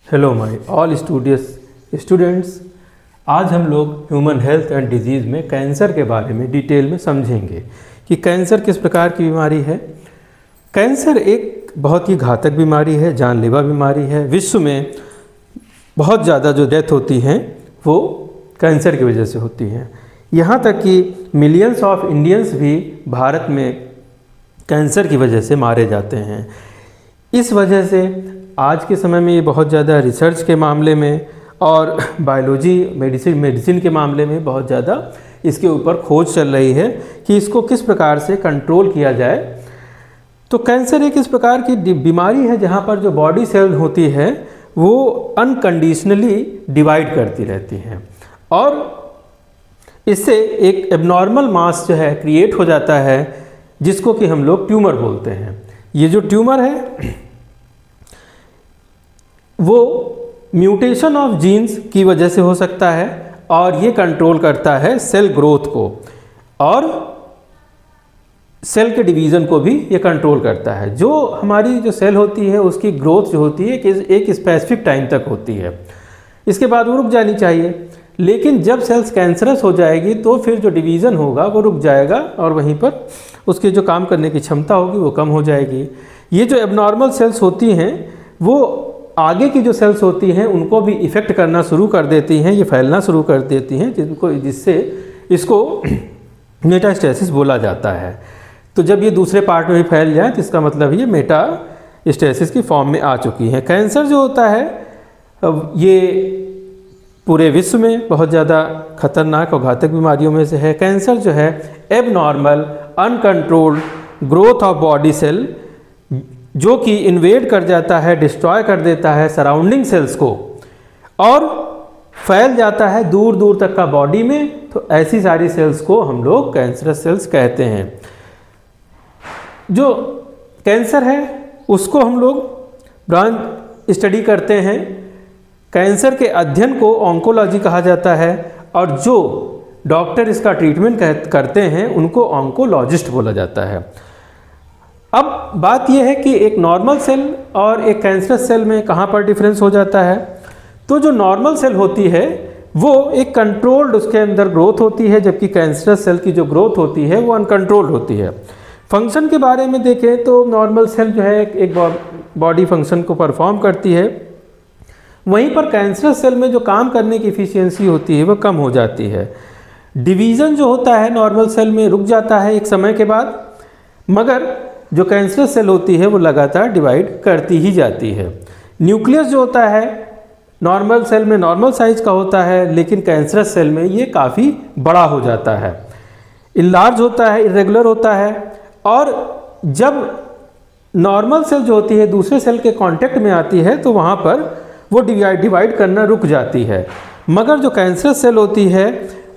Hello my all students. आज हम लोग ह्यूमन हेल्थ एंड डिजीज़ में कैंसर के बारे में डिटेल में समझेंगे कि कैंसर किस प्रकार की बीमारी है। कैंसर एक बहुत ही घातक बीमारी है, जानलेवा बीमारी है। विश्व में बहुत ज़्यादा जो डेथ होती हैं वो कैंसर की वजह से होती हैं। यहाँ तक कि मिलियंस ऑफ इंडियंस भी भारत में कैंसर की वजह से मारे जाते हैं। इस वजह से आज के समय में ये बहुत ज़्यादा रिसर्च के मामले में और बायोलॉजी मेडिसिन के मामले में बहुत ज़्यादा इसके ऊपर खोज चल रही है कि इसको किस प्रकार से कंट्रोल किया जाए। तो कैंसर एक इस प्रकार की बीमारी है जहाँ पर जो बॉडी सेल होती है वो अनकंडीशनली डिवाइड करती रहती हैं और इससे एक एबनॉर्मल मास जो है क्रिएट हो जाता है जिसको कि हम लोग ट्यूमर बोलते हैं। ये जो ट्यूमर है वो म्यूटेशन ऑफ जीन्स की वजह से हो सकता है और ये कंट्रोल करता है सेल ग्रोथ को और सेल के डिवीज़न को भी ये कंट्रोल करता है। जो हमारी जो सेल होती है उसकी ग्रोथ जो होती है कि एक स्पेसिफिक टाइम तक होती है, इसके बाद वो रुक जानी चाहिए। लेकिन जब सेल्स कैंसरस हो जाएगी तो फिर जो डिवीज़न होगा वो रुक जाएगा और वहीं पर उसकी जो काम करने की क्षमता होगी वो कम हो जाएगी। ये जो एबनॉर्मल सेल्स होती हैं वो आगे की जो सेल्स होती हैं उनको भी इफ़ेक्ट करना शुरू कर देती हैं, ये फैलना शुरू कर देती हैं जिससे इसको मेटास्टेसिस बोला जाता है। तो जब ये दूसरे पार्ट में भी फैल जाए तो इसका मतलब ये मेटास्टेसिस की फॉर्म में आ चुकी हैं। कैंसर जो होता है ये पूरे विश्व में बहुत ज़्यादा खतरनाक और घातक बीमारियों में से है। कैंसर जो है abnormal uncontrolled growth of body cell जो कि इन्वेड कर जाता है, डिस्ट्रॉय कर देता है सराउंडिंग सेल्स को और फैल जाता है दूर दूर तक का बॉडी में। तो ऐसी सारी सेल्स को हम लोग कैंसरस सेल्स कहते हैं। जो कैंसर है उसको हम लोग ब्रांच स्टडी करते हैं। कैंसर के अध्ययन को ऑन्कोलॉजी कहा जाता है और जो डॉक्टर इसका ट्रीटमेंट करते हैं उनको ऑन्कोलॉजिस्ट बोला जाता है। अब बात यह है कि एक नॉर्मल सेल और एक कैंसरस सेल में कहाँ पर डिफरेंस हो जाता है। तो जो नॉर्मल सेल होती है वो एक कंट्रोल्ड उसके अंदर ग्रोथ होती है, जबकि कैंसरस सेल की जो ग्रोथ होती है वो अनकंट्रोल्ड होती है। फंक्शन के बारे में देखें तो नॉर्मल सेल जो है एक बॉडी फंक्शन को परफॉर्म करती है, वहीं पर कैंसरस सेल में जो काम करने की एफिशिएंसी होती है वो कम हो जाती है। डिवीज़न जो होता है नॉर्मल सेल में रुक जाता है एक समय के बाद, मगर जो कैंसरस सेल होती है वो लगातार डिवाइड करती ही जाती है। न्यूक्लियस जो होता है नॉर्मल सेल में नॉर्मल साइज का होता है, लेकिन कैंसरस सेल में ये काफ़ी बड़ा हो जाता है, इनलार्ज होता है, इरेगुलर होता है। और जब नॉर्मल सेल जो होती है दूसरे सेल के कांटेक्ट में आती है तो वहाँ पर वो डिवाइड करना रुक जाती है, मगर जो कैंसरस सेल होती है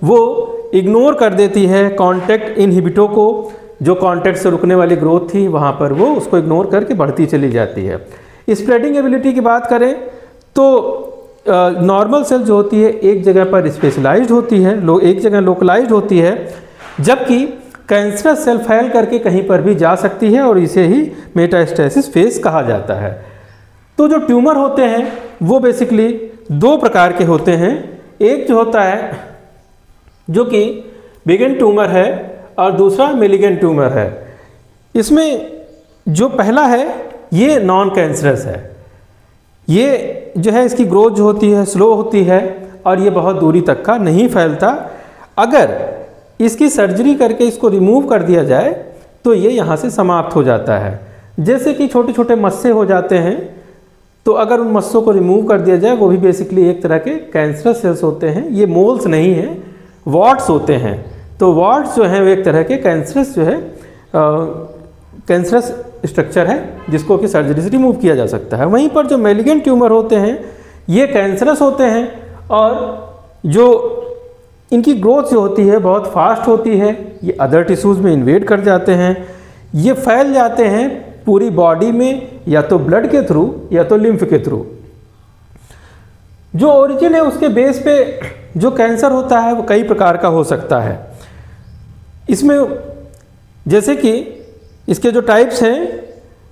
वो इग्नोर कर देती है कांटेक्ट इनहिबिटो को। जो कांटेक्ट से रुकने वाली ग्रोथ थी वहाँ पर वो उसको इग्नोर करके बढ़ती चली जाती है। स्प्रेडिंग एबिलिटी की बात करें तो नॉर्मल सेल जो होती है एक जगह पर स्पेशलाइज्ड होती है, एक जगह लोकलाइज्ड होती है, जबकि कैंसरस सेल फैल करके कहीं पर भी जा सकती है और इसे ही मेटास्टेसिस फेज कहा जाता है। तो जो ट्यूमर होते हैं वो बेसिकली दो प्रकार के होते हैं। एक जो होता है जो कि बिगन ट्यूमर है और दूसरा मेलिगेंट ट्यूमर है। इसमें जो पहला है ये नॉन कैंसरस है। ये जो है इसकी ग्रोथ जो होती है स्लो होती है और ये बहुत दूरी तक का नहीं फैलता। अगर इसकी सर्जरी करके इसको रिमूव कर दिया जाए तो ये यहाँ से समाप्त हो जाता है। जैसे कि छोटे छोटे मस्से हो जाते हैं, तो अगर उन मस्सों को रिमूव कर दिया जाए वो भी बेसिकली एक तरह के कैंसरस सेल्स होते हैं। ये मोल्स नहीं हैं, वॉट्स होते हैं। तो वॉट्स जो हैं वो एक तरह के कैंसरस जो है कैंसरस स्ट्रक्चर है जिसको कि सर्जरी से रिमूव किया जा सकता है। वहीं पर जो मेलिगेंट ट्यूमर होते हैं ये कैंसरस होते हैं और जो इनकी ग्रोथ जो होती है बहुत फास्ट होती है। ये अदर टिश्यूज़ में इन्वेड कर जाते हैं, ये फैल जाते हैं पूरी बॉडी में, या तो ब्लड के थ्रू या तो लिम्फ के थ्रू। जो ओरिजिन है उसके बेस पे जो कैंसर होता है वो कई प्रकार का हो सकता है। इसमें जैसे कि इसके जो टाइप्स हैं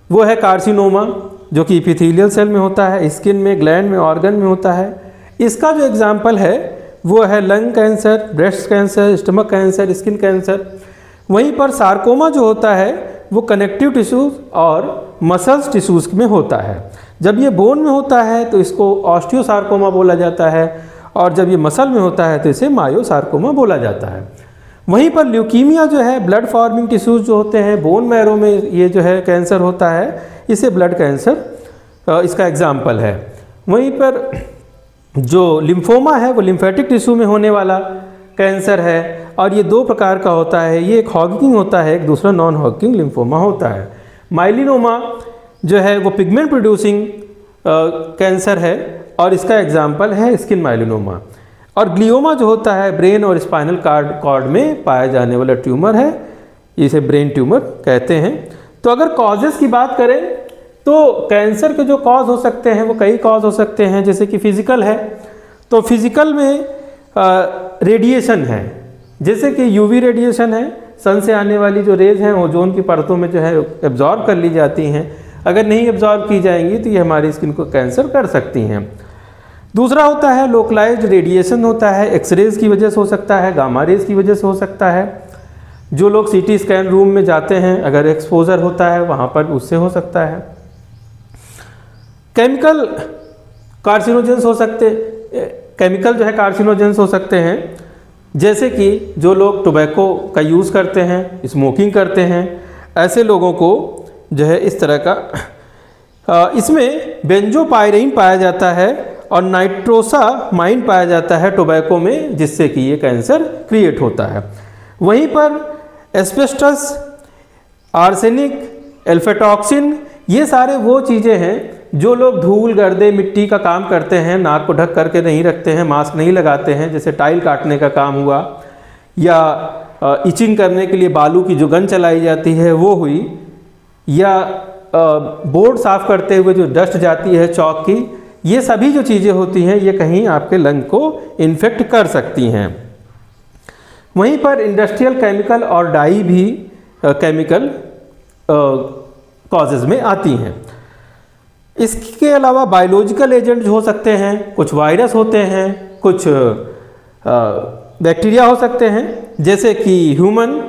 वो है कार्सिनोमा, जो कि इपिथेलियल सेल में होता है, स्किन में, ग्लैंड में, ऑर्गन में होता है। इसका जो एग्जाम्पल है वो है lung cancer, breast cancer, stomach cancer, skin cancer. वहीं पर सार्कोमा जो होता है वो कनेक्टिव टिश्यूज़ और मसल्स टिश्यूज़ में होता है। जब ये बोन में होता है तो इसको ऑस्टियोसार्कोमा बोला जाता है, और जब ये मसल में होता है तो इसे मायोसार्कोमा बोला जाता है। वहीं पर ल्यूकीमिया जो है ब्लड फॉर्मिंग टिश्यूज़ जो होते हैं, बोन मैरो में ये जो है कैंसर होता है, इसे ब्लड कैंसर इसका एग्जाम्पल है। वहीं पर जो लिम्फोमा है वो लिम्फेटिक टिश्यू में होने वाला कैंसर है, और ये दो प्रकार का होता है। ये एक हॉकिंग होता है, एक दूसरा नॉन हॉकिंग लिम्फोमा होता है। माइलिनोमा जो है वो पिगमेंट प्रोड्यूसिंग कैंसर है, और इसका एग्जाम्पल है स्किन माइलिनोमा। और ग्लियोमा जो होता है ब्रेन और स्पाइनल कॉर्ड में पाया जाने वाला ट्यूमर है, इसे ब्रेन ट्यूमर कहते हैं। तो अगर कॉजेज़ की बात करें तो कैंसर के जो कॉज हो सकते हैं वो कई कॉज हो सकते हैं। जैसे कि फिजिकल है, तो फिजिकल में रेडिएशन है, जैसे कि यूवी रेडिएशन है, सन से आने वाली जो रेज हैं ओजोन की परतों में जो है एब्जॉर्ब कर ली जाती हैं। अगर नहीं एब्जॉर्ब की जाएंगी तो ये हमारी स्किन को कैंसर कर सकती हैं। दूसरा होता है लोकलाइज्ड रेडिएशन होता है, एक्सरेज की वजह से हो सकता है, गामा रेज की वजह से हो सकता है। जो लोग सीटी स्कैन रूम में जाते हैं, अगर एक्सपोजर होता है वहाँ पर, उससे हो सकता है। केमिकल कार्सिनोजेंस हो सकते, केमिकल जो है कार्सिनोजेंस हो सकते हैं, जैसे कि जो लोग टोबैको का यूज़ करते हैं, स्मोकिंग करते हैं, ऐसे लोगों को जो है इस तरह का इसमें बेंजोपायरीन पाया जाता है और नाइट्रोसामाइन पाया जाता है टोबैको में, जिससे कि ये कैंसर क्रिएट होता है। वहीं पर एस्बेस्टस, आर्सेनिक, एल्फेटॉक्सिन, ये सारे वो चीज़ें हैं जो लोग धूल, गर्दे, मिट्टी का काम करते हैं, नाक को ढक करके नहीं रखते हैं, मास्क नहीं लगाते हैं, जैसे टाइल काटने का काम हुआ, या इचिंग करने के लिए बालू की जो गन चलाई जाती है वो हुई, या बोर्ड साफ़ करते हुए जो डस्ट जाती है चौक की, ये सभी जो चीज़ें होती हैं ये कहीं आपके लंग को इन्फेक्ट कर सकती हैं। वहीं पर इंडस्ट्रियल केमिकल और डाई भी केमिकल कॉजेज़ में आती हैं। इसके अलावा बायोलॉजिकल एजेंट हो सकते हैं, कुछ वायरस होते हैं, कुछ बैक्टीरिया हो सकते हैं, जैसे कि ह्यूमन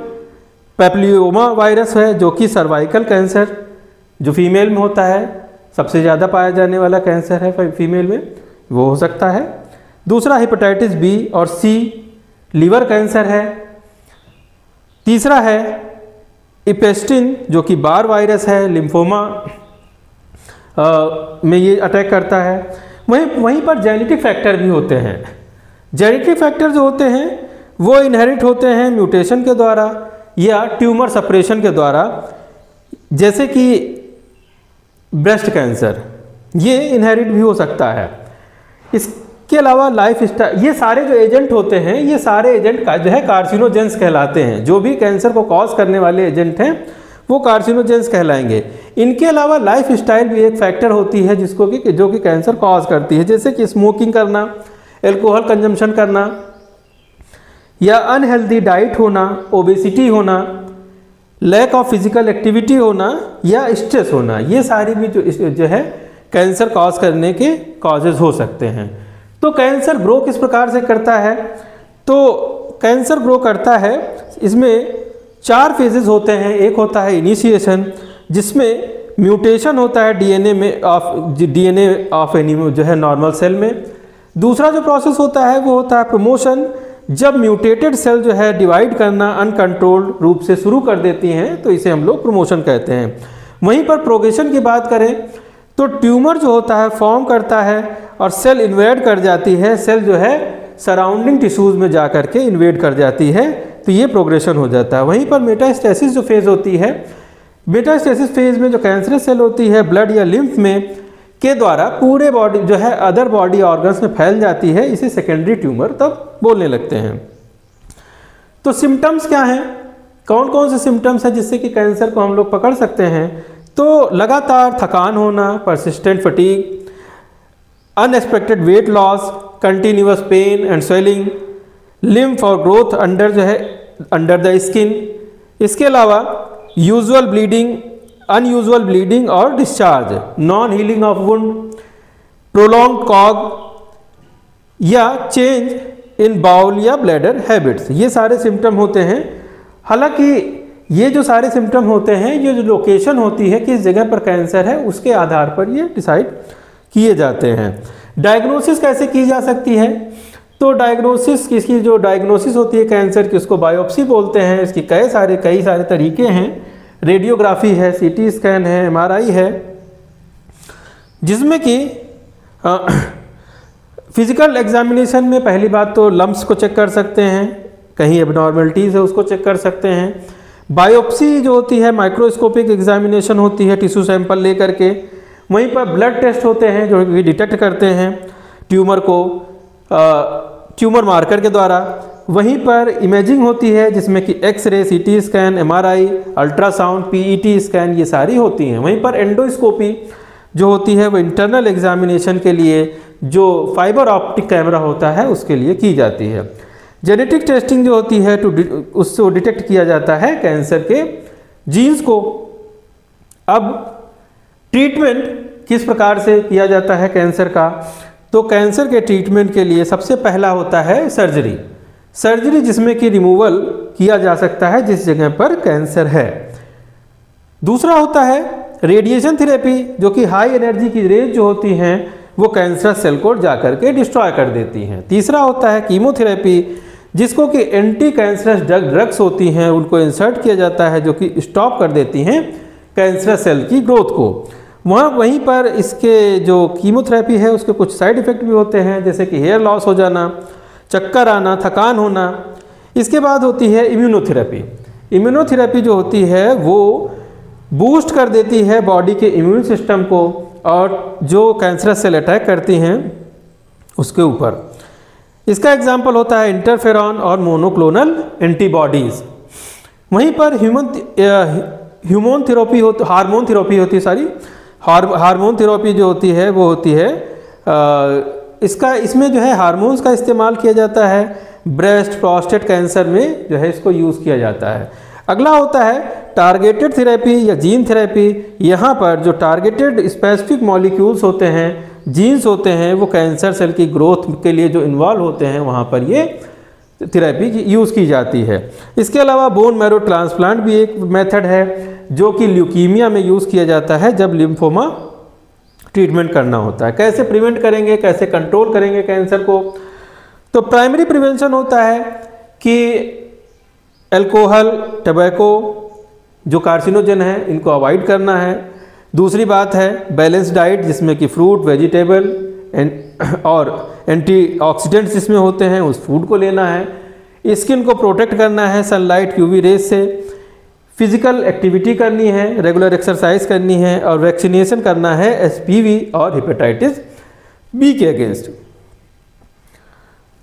पैपिलोमा वायरस है जो कि सर्वाइकल कैंसर जो फीमेल में होता है, सबसे ज़्यादा पाया जाने वाला कैंसर है फीमेल में, वो हो सकता है। दूसरा हेपेटाइटिस बी और सी, लीवर कैंसर है। तीसरा है इपेस्टिन जो कि बार वायरस है, लिम्फोमा में ये अटैक करता है। वहीं पर जेनेटिक फैक्टर भी होते हैं। जेनेटिक फैक्टर जो होते हैं वो इनहेरिट होते हैं म्यूटेशन के द्वारा या ट्यूमर सप्रेशन के द्वारा, जैसे कि ब्रेस्ट कैंसर, ये इनहेरिट भी हो सकता है। इसके अलावा लाइफ स्टाइल, ये सारे जो एजेंट होते हैं, ये सारे एजेंट का जो है कार्सिनोजेंस कहलाते हैं। जो भी कैंसर को कॉज करने वाले एजेंट हैं वो कार्सिनोजेंस कहलाएंगे। इनके अलावा लाइफ स्टाइल भी एक फैक्टर होती है जिसको कि जो कि कैंसर कॉज करती है, जैसे कि स्मोकिंग करना, एल्कोहल कंजम्पशन करना, या अनहेल्दी डाइट होना, ओबेसिटी होना, लैक ऑफ फिजिकल एक्टिविटी होना, या स्ट्रेस होना, ये सारी भी जो है कैंसर कॉज करने के कॉजेज हो सकते हैं। तो कैंसर ग्रो किस प्रकार से करता है? तो कैंसर ग्रो करता है, इसमें 4 फेजेस होते हैं। एक होता है इनिशिएशन, जिसमें म्यूटेशन होता है डीएनए ऑफ एनी जो है नॉर्मल सेल में। दूसरा जो प्रोसेस होता है वो होता है प्रमोशन, जब म्यूटेटेड सेल जो है डिवाइड करना अनकंट्रोल्ड रूप से शुरू कर देती हैं तो इसे हम लोग प्रमोशन कहते हैं। वहीं पर प्रोग्रेशन की बात करें तो ट्यूमर जो होता है फॉर्म करता है और सेल इन्वेड कर जाती है, सेल जो है सराउंडिंग टिश्यूज़ में जा कर के इन्वेड कर जाती है, तो ये प्रोग्रेशन हो जाता है। वहीं पर मेटास्टेसिस जो फेज़ होती है, मेटास्टेसिस फेज़ में जो कैंसरस सेल होती है ब्लड या लिम्फ में के द्वारा पूरे बॉडी जो है अदर बॉडी ऑर्गन्स में फैल जाती है, इसे सेकेंडरी ट्यूमर तब बोलने लगते हैं। तो सिम्टम्स क्या हैं? कौन कौन से सिम्टम्स हैं जिससे कि कैंसर को हम लोग पकड़ सकते हैं? तो लगातार थकान होना, persistent fatigue, unexpected weight loss, continuous pain and swelling, lymph और ग्रोथ अंडर द स्किन। इसके अलावा यूजुअल ब्लीडिंग अनयूजुअल ब्लीडिंग और discharge, non healing of wound, prolong cough या चेंज इन बाउल या ब्लैडर हैबिट्स, ये सारे सिम्टम होते हैं। हालांकि ये जो सारे सिम्टम होते हैं, ये जो लोकेशन होती है किस जगह पर कैंसर है उसके आधार पर ये डिसाइड किए जाते हैं। डायग्नोसिस कैसे की जा सकती है? तो डायग्नोसिस, इसकी जो डायग्नोसिस होती है कैंसर की उसको बायोप्सी बोलते हैं। इसकी कई सारे तरीके हैं। रेडियोग्राफी है, सीटी स्कैन है, एमआरआई है, जिसमें कि फिजिकल एग्जामिनेशन में पहली बात तो लम्प्स को चेक कर सकते हैं, कहीं एबनॉर्मलिटीज़ है उसको चेक कर सकते हैं। बायोप्सी जो होती है माइक्रोस्कोपिक एग्जामिनेशन होती है टिश्यू सैंपल ले करके। वहीं पर ब्लड टेस्ट होते हैं जो कि डिटेक्ट करते हैं ट्यूमर को ट्यूमर मार्कर के द्वारा। वहीं पर इमेजिंग होती है जिसमें कि X ray, CT scan, MRI, ultrasound, PET scan, ये सारी होती हैं। वहीं पर एंडोस्कोपी जो होती है वो इंटरनल एग्जामिनेशन के लिए जो फाइबर ऑप्टिक कैमरा होता है उसके लिए की जाती है। जेनेटिक टेस्टिंग जो होती है उससे डिटेक्ट किया जाता है कैंसर के जीन्स को। अब ट्रीटमेंट किस प्रकार से किया जाता है कैंसर का? तो कैंसर के ट्रीटमेंट के लिए सबसे पहला होता है सर्जरी जिसमें कि रिमूवल किया जा सकता है जिस जगह पर कैंसर है। दूसरा होता है रेडिएशन थेरेपी, जो कि हाई एनर्जी की रेज जो होती हैं वो कैंसर सेल को जाकर के डिस्ट्रॉय कर देती हैं। तीसरा होता है कीमोथेरेपी, जिसको कि एंटी कैंसरस ड्रग्स होती हैं उनको इंसर्ट किया जाता है जो कि स्टॉप कर देती हैं कैंसर सेल की ग्रोथ को। वहीं पर इसके जो कीमोथेरेपी है उसके कुछ साइड इफ़ेक्ट भी होते हैं, जैसे कि हेयर लॉस हो जाना, चक्कर आना, थकान होना। इसके बाद होती है इम्यूनोथेरेपी जो होती है वो बूस्ट कर देती है बॉडी के इम्यून सिस्टम को और जो कैंसरस सेल अटैक करती हैं उसके ऊपर। इसका एग्जाम्पल होता है इंटरफेरॉन और मोनोक्लोनल एंटीबॉडीज़। वहीं पर हार्मोन थेरेपी होती है हार्मोन थेरेपी जो होती है वो होती है इसमें जो है हार्मोन्स का इस्तेमाल किया जाता है। ब्रेस्ट प्रोस्टेट कैंसर में जो है इसको यूज़ किया जाता है। अगला होता है टारगेटेड थेरेपी या जीन थेरेपी। यहाँ पर जो टारगेटेड स्पेसिफिक मॉलिक्यूल्स होते हैं, जीन्स होते हैं, वो कैंसर सेल की ग्रोथ के लिए जो इन्वॉल्व होते हैं वहाँ पर ये थेरेपी यूज़ की जाती है। इसके अलावा बोन मैरो ट्रांसप्लांट भी एक मेथड है जो कि ल्यूकीमिया में यूज़ किया जाता है जब लिम्फोमा ट्रीटमेंट करना होता है। कैसे प्रिवेंट करेंगे, कैसे कंट्रोल करेंगे कैंसर को? तो प्राइमरी प्रिवेंशन होता है कि अल्कोहल, टबैको जो कार्सिनोजन है इनको अवॉइड करना है। दूसरी बात है बैलेंस डाइट जिसमें कि फ्रूट, वेजिटेबल और एंटीऑक्सीडेंट्स जिसमें होते हैं उस फूड को लेना है। स्किन को प्रोटेक्ट करना है सनलाइट, यूवी रेज से। फिजिकल एक्टिविटी करनी है, रेगुलर एक्सरसाइज करनी है और वैक्सीनेशन करना है एचपीवी और हेपेटाइटिस बी के अगेंस्ट।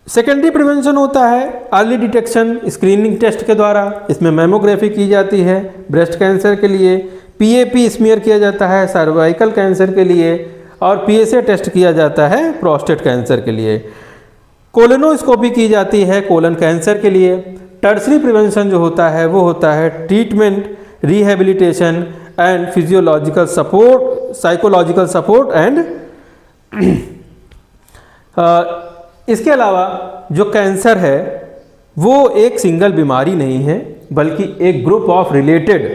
सेकेंडरी प्रिवेंशन होता है अर्ली डिटेक्शन स्क्रीनिंग टेस्ट के द्वारा। इसमें मैमोग्राफी की जाती है ब्रेस्ट कैंसर के लिए, पीएपी स्मीयर किया जाता है सर्वाइकल कैंसर के लिए और पीएसए टेस्ट किया जाता है प्रोस्टेट कैंसर के लिए। कोलोनोस्कोपी की जाती है कोलन कैंसर के लिए। टर्सरी प्रिवेंशन जो होता है वो होता है treatment, rehabilitation and physiological support, psychological support and इसके अलावा जो कैंसर है वो एक सिंगल बीमारी नहीं है बल्कि एक ग्रुप ऑफ रिलेटेड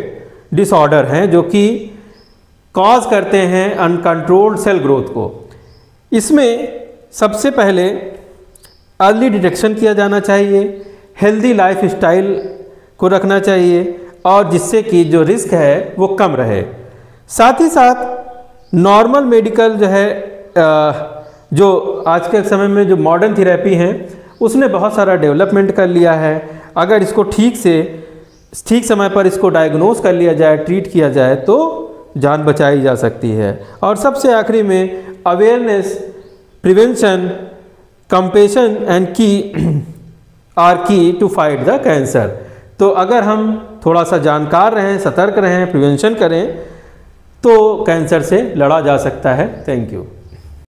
डिसऑर्डर हैं जो कि कॉज करते हैं अनकंट्रोल्ड सेल ग्रोथ को। इसमें सबसे पहले अर्ली डिटेक्शन किया जाना चाहिए, हेल्दी लाइफ स्टाइल को रखना चाहिए और जिससे कि जो रिस्क है वो कम रहे। साथ ही साथ नॉर्मल मेडिकल जो है जो आज के समय में जो मॉडर्न थेरेपी हैं उसने बहुत सारा डेवलपमेंट कर लिया है। अगर इसको ठीक समय पर इसको डायग्नोज कर लिया जाए, ट्रीट किया जाए तो जान बचाई जा सकती है। और सबसे आखिरी में अवेयरनेस, प्रिवेंशन, कंपेशन एंड की आर की टू फाइट द कैंसर। तो अगर हम थोड़ा सा जानकार रहें, सतर्क रहें, प्रिवेंशन करें तो कैंसर से लड़ा जा सकता है। Thank you.